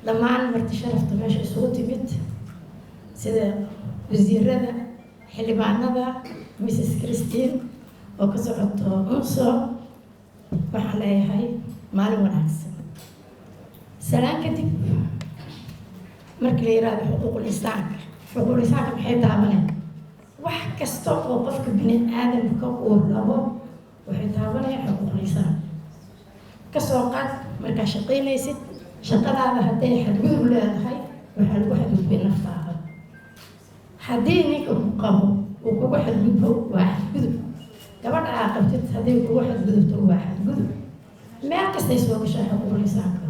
dhammaan marti sharafta meesha isugu timid sida wasiirada xildhibaanada Mrs. Christine oo ka socoto unso waxaan leeyahay maalin wanaagsan salaan kadib markii la yiraahdo xuquuqul insaanka maxay taabanayaan wax kasta oo qofka bini aadamka uu rabo waxay taabanayaan xuquuqul insaanka ka soo qaad markaa shaqaynaysid shaqadaada hadday xadgudub leedahay waxaa lagu xadgudbay naftaada haddii ninka ku qabo uu kugu xadgudbo waa xadgudub gabadha aa qabtid hadday kugu xadgudubto waa xadgudub meel kastay soo gashaa xuquuqul insaanka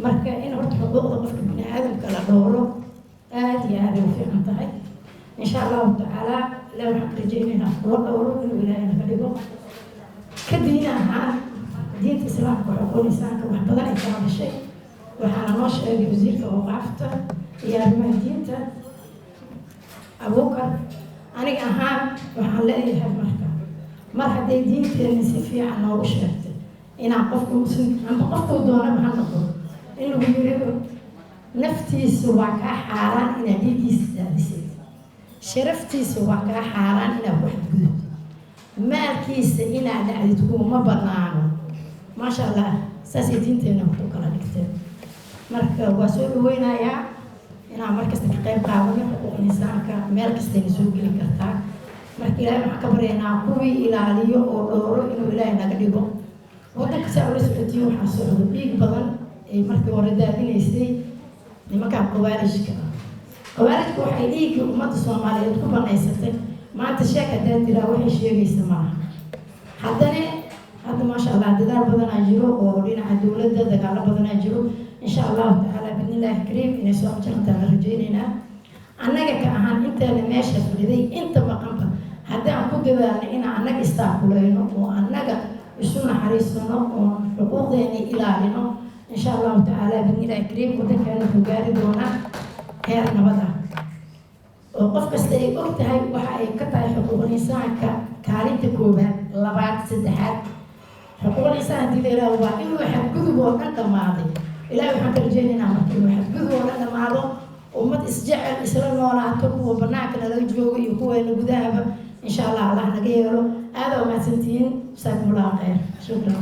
marka in horta xuquuqda qofka bini aadamka la dhowro aad iyo aad ay u fiican tahay insha allahu tacaala ilaa waxaan ka rajaynaynaa kuwa dhowro inuu ilaahay naga dhigo ka diin ahaan diinta islaamka xuquuqul insaanka wax badan ay ka hadashay waxaana noo sheegay wasiirka awqaafta iyo arrimaha diinta abuukar aniga ahaan waxaan leeyahay marka mar hadday diinteena si fiican noogu sheegtay inaan qofka muslim amba qofkuu doonaba ha noqdo in lagu yirido naftiisu waa kaa xaaraan inaad dhiiggiisa daadisid sharaftiisu waa kaa xaaraan inaad ku xadgudubto maalkiisa inaad dhacdid kuma banaano maasha allah saasay diinteena ku kala dhigteen marka waa soo dhaweynayaa inaan markasta ka qayb qaadano xuquuqul insaanka meel kastayna soo geli kartaa marka ilaahay waxaan ka baryaynaa kuwii ilaaliyo oo dhowro inuu ilaahay naga dhigo waddanka saa ula socotiyo waxaa socdo dhiig badan ay markii hore daadinaysay nimankaan khawaarijka waxay dhiigii ummadda soomaaliyeed ku banaysatay maanta sheek haddaad tiraa waxay sheegaysa maaha hadda maasha allah dadaal badanaa jiro oo dhinaca dowladda dagaalo badanaa jiro insha allahu tacaala bidnillaahi kariim inay soo jartaan la rajaynaynaa annaga ka ahaan inteena meesha fadhiday inta maqanba haddaan ku dadaalno inaan annaga istaakulayno oo annaga isu naxariisano oo xuquuqdeena ilaalino insha allahu tacaala bidnillaahi kariim waddankeena wuxuu gaari doonaa heer nabad ah oo qof kasta ay og tahay waxa ay ka tahay xuquuqul insaanka kaalinta koowaad labaad saddexaad xuquuqul insaan haddii la yidhahdo waa inuu xadgudub oo dhan dhammaaday ilaahay waxaan ka rajaynaynaa marka inuu xadgudub oo dhan dhammaado ummad isjecel isla noolaato kuwa banaanka nalaga joogo iyo kuweena gudahaba insha allah allah naga yeelo aada umahadsantihiin jazaakumullahu khayr shukran